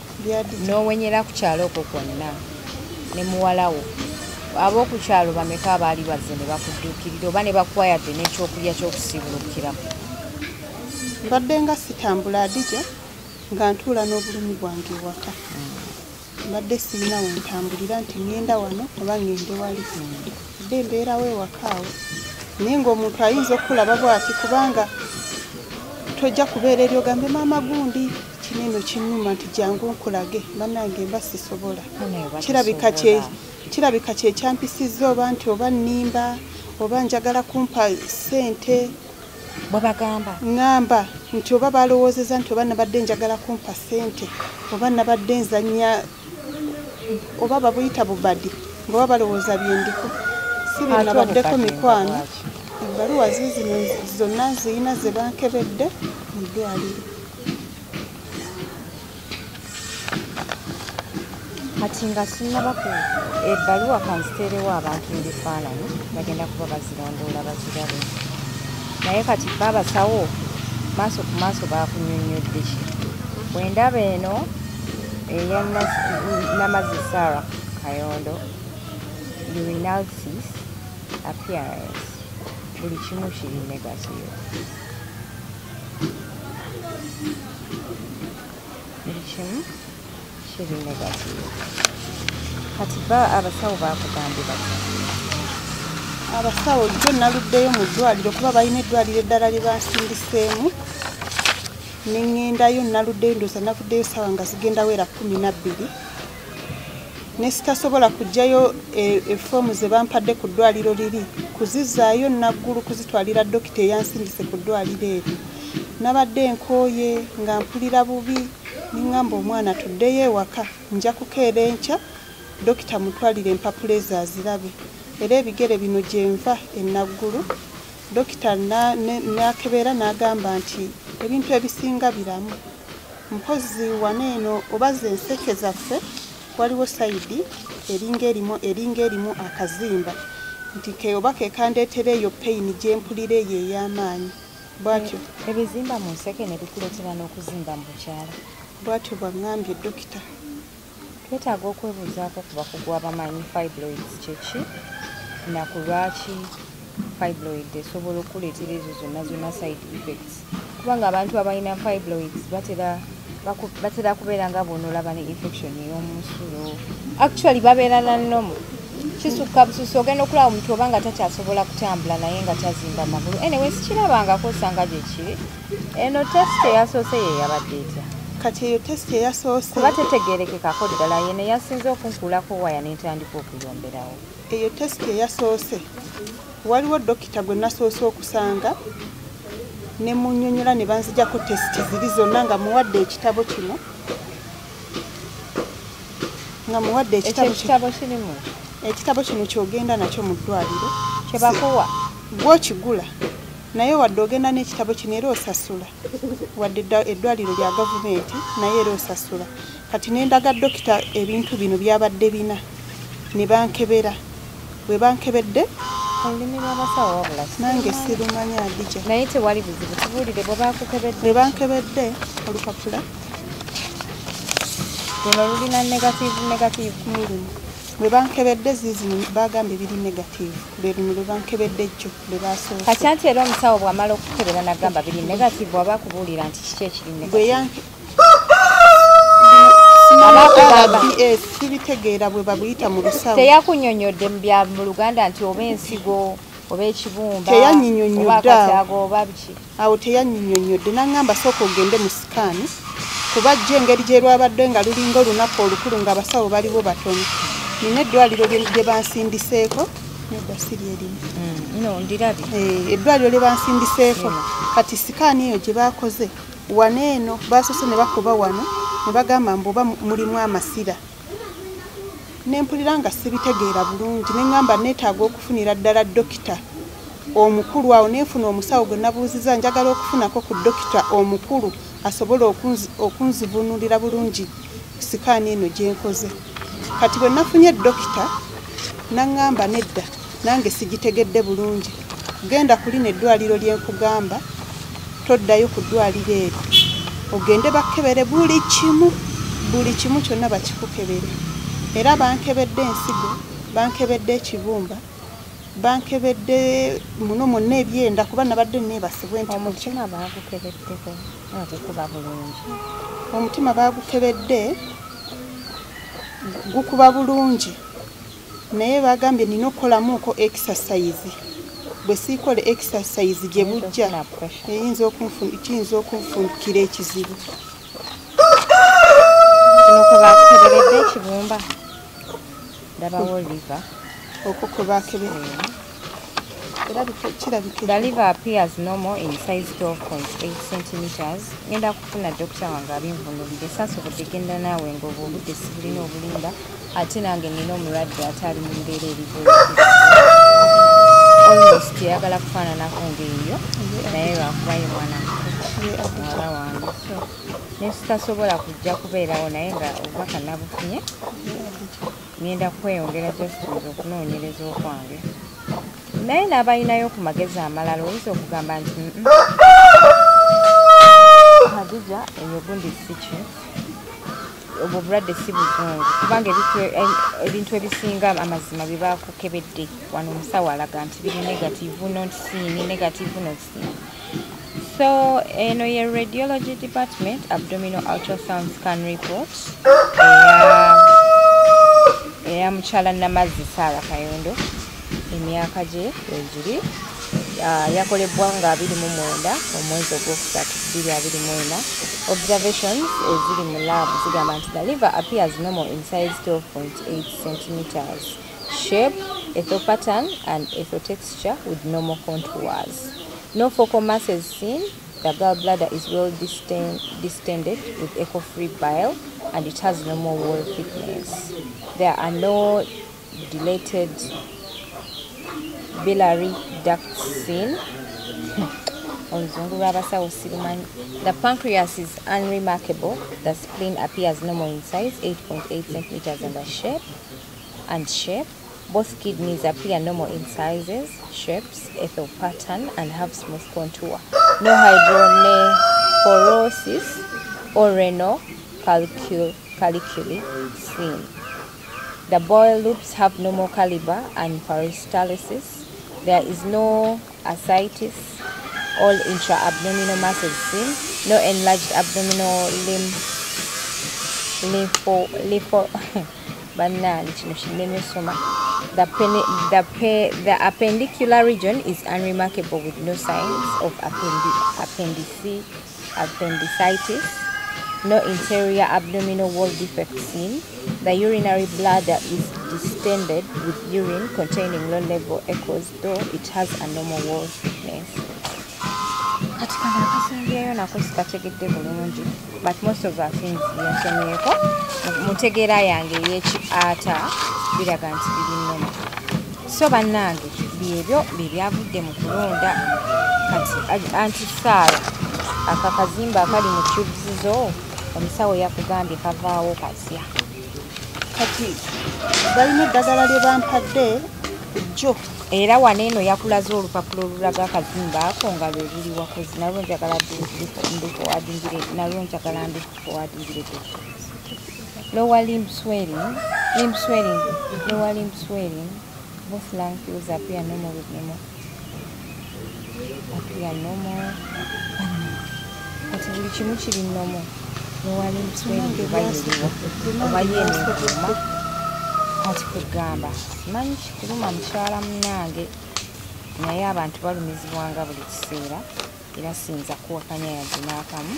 n'owenyera ku kyalo okwo kwonna ne muwalawo ab'okukyalo bameka abaali bazze ne bakudduukirira oba ne bakuwa yadde n'ekyokulya ky'okusiibulukiramu mbadde nga sitambula adija nga ntuula n'obulumi bwange ewaka mbadde sirina we ntambulira nti ŋŋenda wano oba ŋŋende wali dde mbeerawo ewaka awo naye ng'omuntu ayinza okulaba bw'ati kubanga tojja kubeera eri ogambe maama gundi kineno kinnuma nti jangu nkulage bannange mba sisobola kirabika kyekyampisizza oba nti oba nnimba oba njagala kumpa ssente bwebagamba ŋŋamba nti oba balowoozeza nti oba nabadde njagala kumpa ssente oba nabadde nzanya oba babuyita bubadi ngaoba balowooza byendiko si bye nabaddeko mikwano ebbaluwa zino zonna ziyina ze bankebedde mu ddwaliro kati nga sinnabaku ebbaluwa kanziteerewo abantu ebifaananyi bagenda kuba bazirondoola bazirabe naye kati baabasawo maaso ku maaso baakunnyonnyodde ki bwendaba eno eya Namazi Sarah Kayondo urinalysis appearance buli kimu kiri negatiyo buli kimu kiri negatiyo kati abasawo baakugambye bati abasawo jjo naluddeyo mu ddwaliro kuba balina eddwaliro eddala lye bansindiseemu neŋŋendayo naluddeyo ndooza navuddeyo sawa nga zigenda wera 12 ne sitasobola kujjayo efoomu ze bampadde ku ddwaliro liri kuzizaayo naggulu kuzitwalira dokita eyansindise ku ddwaliro eryo nabadde nkooye nga mpulira bubi neŋŋamba omwana tuddeyo ewaka nja kukeera enkya dokita mutwalire empapula ezo azirabe era ebigere bino gyenva enaggulu dokita nakebeera n'agamba nti ebintu ebisinga biramu mpozi waneeno oba ze enseke zaffe waliwo sayidi eringa erimu akazimba nti oba kekandeetera eyo peyini gyempulira eyo ey'amaanyi bwatyo ebizimba mu nseke ne bikuleetera n'okuzimba mu bukyala bwatyo bwaŋŋambye dokita twetaaga okwebuuzaako ku bakugu abamanyi fibroids kyeki naku lwaki fibroid esobola okuleetera ezo zonna side effects kubanga abantu abalina fibroids batera kubeera nga bonoolaba ne infection ey'omunsulo actually babeera nannomu kisukka bususu ogenda okulaba omuntu oba nga takyasobola kutambula naye nga tazimba magulu anyway sikirabangako osanga gye kiri eno test eyasoose ye yabadde etya kati eyo test eyasoose kuba tetegeerekekako ddala yene yasinze okunkulako waya n'entandika okuyomberawo. Eyo test eyasoose waliwo dokita gwe nasoose okusanga ne munnyonnyola ne banzijako test ziri zonna nga muwadde ekitabo kino ekitabo kino kyogenda nakyo mu ddwaliro kyebakuwa gwokigula naye wadde ogenda n'ekitabo kino era osasula wadde eddwaliro lya gavumenti naye era osasula. Kati nendaga dokita ebintu bino byabadde bina ne bankebera bwe bankebedde olulimi lw'abasawo wabula nange sirumanya Adija naye tewali buzibu tubuulire bwe bakukebedde bwe bankebedde olupapula luno lulina negative mulimu bwe bankebedde zizino bagambye biri negative lwe luno lwe bankebedde jjo lwe basoose. kati anti era omusawo bw'amala okukebera nagamba biri negative waba akubuulira nti kiki ekiri negative sibitegeera bwe babuyita mu lusawo teyakunnyonnyodde mu Luganda nti oba ensigo oba ekibumba teyannyonnyodde awo teyannyonnyodde n'aŋŋamba sooka ogende mu sikaani kuba jjo engeri gye lwabadde nga lulinga olunaku olukulu ng'abasawo baliwo batono. Nina eddwaliro lye bansindiseeko nedda siri erimu eddwaliro lye bansindiseeko kati sikaani eyo gye bakoze wano eno baasose ne bakuba wano ne bagamba mbu oba mulimu amasira nempulira nga sibitegeera bulungi neŋŋamba neetaaga okufunira ddala dokita omukulu awo neefuna omusawo gwe nabuuziza njagala okufunako ku dokita omukulu asobole okunzivunulira bulungi sikaani eno gye nkoze. Kati bwe nafunye dokita naŋŋamba nedda nange sigitegedde bulungi genda kuli neddwaliro lye nkugamba toddayo ku ddwaliro eryo ogende bakkebere buli kimu kyonna bakikukebere era bankebedde ensigo bankebedde ekibumba bankebedde muno mwonna ebyenda kuba nabadde neebasibwa nti omutima baagukebeddeko tekuba bulungi omutima baagukebedde gukuba bulungi naye bagambye nina okukolamuuko exercise bwe siikole exercise gye bujja kiyinza okunfunikira ekizibu. kino kwe bakukeberedde ekibumba ndabawo liver okwo kwe bakebere The liver appears normal in size 12.8 centimeters. Ngenda kufuna dokita wange abinvunulire saasobodde genda naawe ng'oba obudde sibulina obulimba ate nange nina omulwadde ate ali mu mbeera erivu almost yagala kufaananako ng'eyo naye lwakubayo mwana muwala wange so nesitasobola kujja kubeerawo naye nga obubaka nabufunye ngenda kweyongera just okunoonyereza okwange naye n'abalinayo ku magezi amalala oyinza okugamba nti Hadija eyo gundi siki obwo bulwadde si buzungu kubanga ebintu ebisinga amazima bye bakukebedde wano omusawo alaga nti biri negative not seen negative not seen. So eno ye radiology department abdominal ultrasound scan report eya mukyala Namazzi Sarah Kayondo emyaka gye egiri yakolebwa nga 29 omwezi ogwokusatu 2024. Observations eziri mu lab zigamba nti the liver appears normal in size 12.8 centimeters, shape, etho pattern and etho texture with normal contours. No focal mass is seen. The gallbladder is well distended with echo-free bile and it has normal wall thickness. There are no dilated biliary ducts seen. The pancreas is unremarkable. The spleen appears normal in size, 8.8 centimeters and shape. Both kidneys appear normal in sizes, shapes, etho pattern, and have smooth contour. No hydronephrosis or renal calculi seen. The bowel loops have normal caliber and peristalsis. There is no ascites. All intra-abdominal muscles seen. No enlarged abdominal The appendicular region is unremarkable with no signs of appendicitis. no interior abdominal wall defect seen. The urinary bladder is distended with urine containing low-level echoes, though it has a normal wall thickness. But most of the things mutegera yange yekiata biraga nti biri nnono. So bannange byebyo byavudde mu kulonda kati antisaala akakazimba akali mu tubes zo omusawo yakugambye kavaawo kasya. Kati balina eddagala lye bampadde jjo era waneeno yakulaze olupapula olulaga akazimba ako nga lwe luli wakozi nalwo njagala ndifowadingire lower limb swelling, lower limb swelling, both lung fields appear normal with normal. Kati buli kimu kiri normal. Lower limb swelling oba yeneeguma kati kugamba simanyi kikuluma mukyala munnange naye abantu balumizibwanga buli kiseera era siyinza kuwakanya yadde n'akamu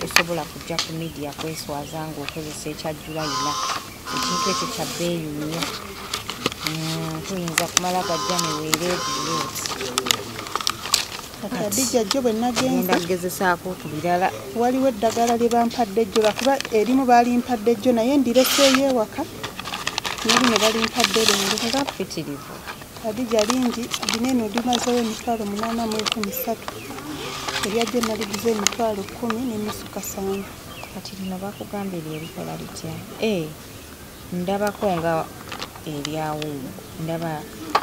esobola kujja ku midiya kweswaza ng'okozesa ekyajjula yina ekintu ekyo kya bbeeyi nnyo tuyinza kumala gajja neweera ebulooti Adija jjo bwe nagenze ndagezesaako ku birala waliwo eddagala lye bampadde jjo lwakuba erimu balimpadde jjo naye ndireseeyo ewaka neri ne balimpadde leero nga ppitirivu Adija lingi linene limazeewo emitwalo 8,300 eryajjo naliguze emitwalo 10,700 kati lino bakugambye lyerikola litya ndabako nga eryawumbu ndaba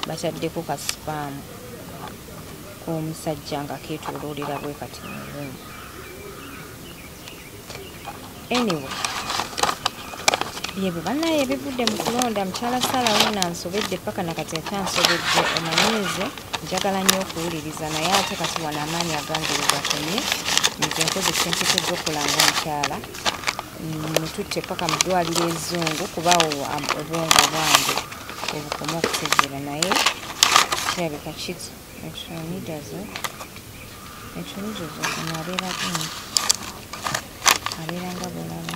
bataddeko ka spaamu omusajja nga keetooloolera bwe kati muwumbu. Anyway yebwe bannaye ebivudde mu kulonda mukyala salawo nansobedde paka nakati akyansobedde omanyiize njagala nnyo okuwuliriza naye ate kati wano amaanyi agange wegakomye nze nkozesa enteekeddwa okulanga omukyala mututte paka mu ddwaliro ezzungu kuba obwongo bwange obukoma okutegeera naye kirabika kiti ekyonidazo ono abeera gungi abeera nga bwolaba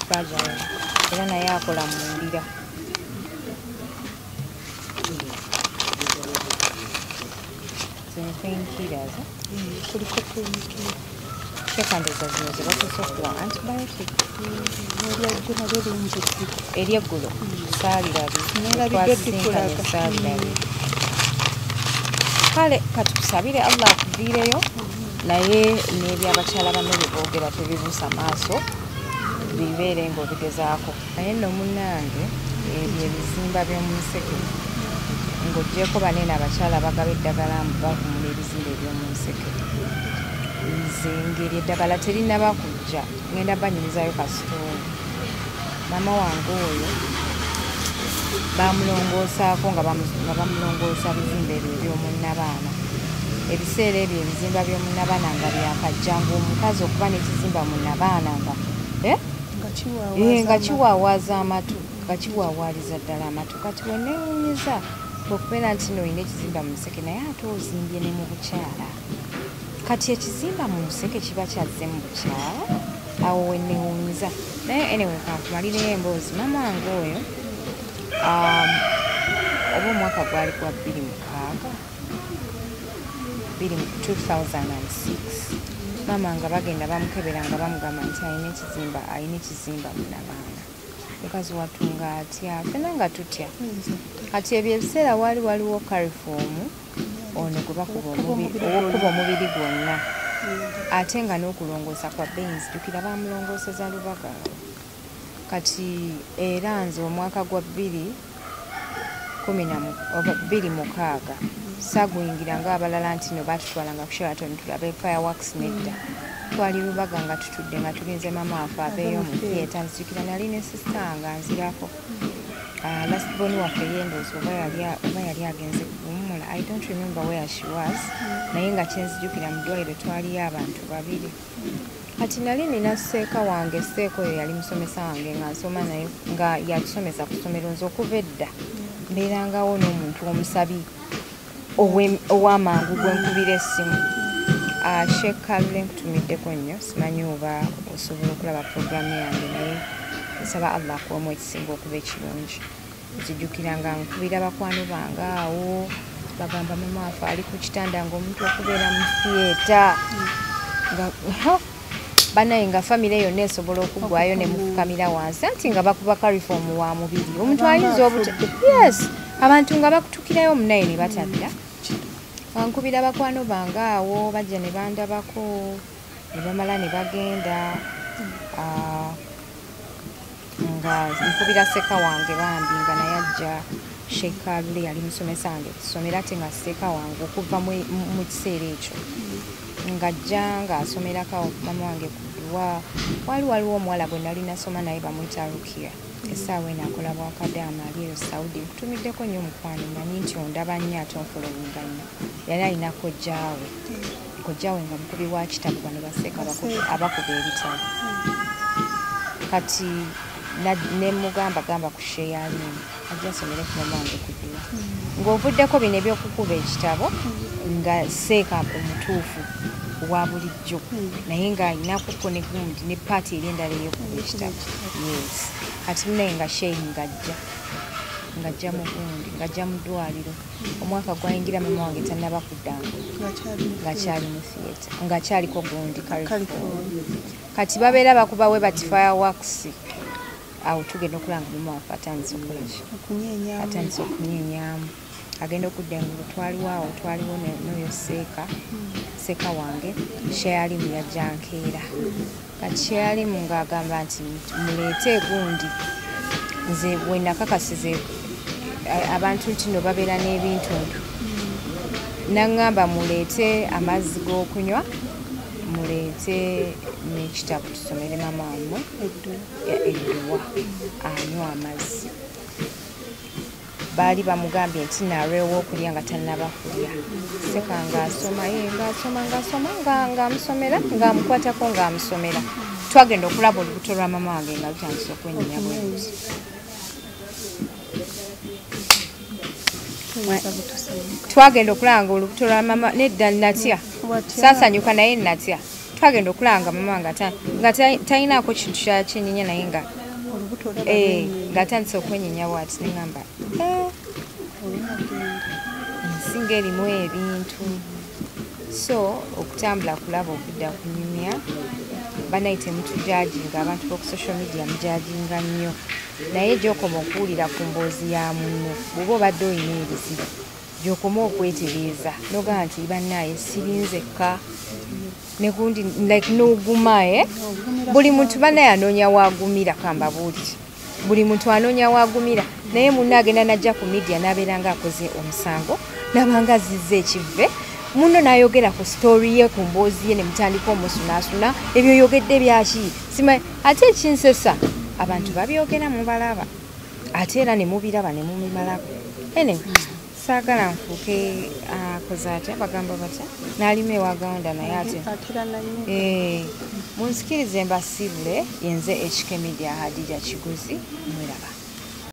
fragile era naye akola mu ndira painkillers kuliko painkiller tekandeeza zino ze basosa okuwa antibiotic eryajjo nalyo lingi eryeggulo saalirabi nerabidde saalirabi kale katukusabire Allah akuviireyo naye n'ebyabakyala banne bye boogera tebibuusa maaso bibeere ng'obigezaako naye nno munnange ebyo ebizimba by'omu nseke ng'oggyeko baneeno abakyala bagaba eddagala bavumula ebizimba eby'omu nseke nze ngeri eddagala terinaba kujja ngenda banyumizayo kasitoomu maama wange oyo bamulongoosaako nga bamulongoosa bizimba ebyo eby'omunnabaana ebiseera ebyo ebizimba by'omunnabaana nga byakajja ng'omukazi okuba n'ekizimba munnabaana nga kiwaawaza amatu nga kiwaawaaliza ddala amatu kati weneewuunyiza okubeera nti noolina ekizimba mu nseke naye ate ozimbye ne mu bukyala kati ekizimba mu nseke kiba kyazze mu bukyala awo weneewuunyiza naye anyway kankumalireyo emboozi maama wange oyo oba omwaka gwali gwa 2006 maama nga bagenda bamukebera nga bamugamba nti alina ekizimba munnabaana mukazi watunga atya fena nga tutya kati ebyo ebiseera waali waliwo karifomu ono gwe bakuba omubiri gwonna ate nga n'okulongoosa kwa bens jjukira bamulongooseza lubaga kati era nze omwaka gwa 2016 saaguyingira ng'abalala nti no baatutwalanga ku Sheraton tulabe fireworks nedda twali lubaga nga tutudde nga tulinze maama waffe aveeyo mu theatre nzijukira nali ne sisita nga nzirako last born waffe yendoozi oba yali agenze kuwummula I don't remember where she was naye nga kyenzijukira mu ddwaliro twaliyo abantu babiri kati nali nina seeka wange seeko oyo yali musomesa wange nga nsoma naye nga yatusomesa ku ssomero nze okuva edda mbeerangawo n'omuntu omusabi ow'amangu gwe nkubira essimu Shekalule nkutumiddeko nnyo simanyi oba osobola okulaba puroguramu yange naye nsaba Allah akuwamu ekisinga okuba ekirungi nzijjukira nga nkubira bakwano bange awo bagamba mama waffe ali ku kitanda ng'omuntu okubeera mu theatre banaye nga famire yonna esobola okuggwayo ne mufukamira wansi anti nga bakuba karifomu wa mubiri omuntu ayinza yes abantu nga bakutukirayo omunaye ne batabira nkubira bakwano bange awo bajja ne bandabako ne bamala ne bagenda nga nkubira seka wange bambi nga naye ajja Shekalule yali musomesa wange tusomera ate nga seka wange okuva mu kiseera ekyo ng'ajja ng'asomerako mama wange ku dduwa waliwo omuwala gwe nali nasoma naye bamuyita Rukia essaawa eno akola bwakadaama ali eyo Saudi nkutumiddeko nnyo mukwano manyi nti ondaba nnyo ate onfolowinga nnyo yali alina kojjaawe nga mukubi wa kitabu bano baseeka abakuba ebitabo kati ne mugamba ku sheyalimu ajja asomere ku mama wange ku dduwa ng'ovuddeko bino ebyokukuba ekitabo nga seeka omutuufu wa bulijjo naye ng'alinako ne gundi ne paati eri endala ey'okuba ekitabo yes kati munaye nga sheyi ng'ajja mu gundi ng'ajja mu ddwaliro omwaka gwayingira mama wange tannaba kuddango ng'akyali mu theatre ng'akyaliko gundi kati babeera bakubawe bati fireworks awo tugenda okulanga mama waffe atandise okunyeenyaamu agenda okuddengulu twaliwo n'oyo seeka wange sheyalimu yajja nkeera kati sheyalimu ng'agamba nti muleete gundi nze bwe nakakasize abantu nti no babeera n'ebintundu naŋŋamba muleete amazzi g'okunywa muleete n'ekitabo tusomere mama wammwe edduwa anywa amazzi baali bamugambye nti nalwewo okulya nga tannaba kulya seka ng'asoma ng'amusomera ng'amukwatako ng'amusomera twagenda okulaba olubuto lwa mama wange nga lutandise okwenyinya bweruti twagenda okulanga olubuto lwa mama nedda natya saasanyuka naye natya twagenda okulanga mama wange nga talinaako kintu kyenyinya naye nga ng'atandise okwenyinya bwati neŋŋamba ensinga erimu ebintu so okutambula kulaba okudda kunyumya banayite mutujajinga abantu b'oku social media mujajinga nnyo naye gy'okoma okuwulira ku mboozi ya munno bw'oba obadde olina ebizibu gy'okoma okwetereeza nogamba nti bannaye sirinzekka nekundi like n'oguma buli muntu bannaye anoonya wagumira kambabuulire buli muntu anoonya wagumira naye munno agenda najja ku media n'abeera ng'akoze omusango n'abanga azizza ekivve munno n'ayogera ku story ye ku mboozi ye ne mutandika omusunaasuna ebyo yogedde byaki simanyi ate ekinsesa abantu babyogera mubalaba ate era ne mubiraba ne mubimalako saagala nfuuke akoze atya bagamba batya n'alima ewagawunda naye ate munsikirize mbasiibule yenze HK Media Hadija Kigozi mweraba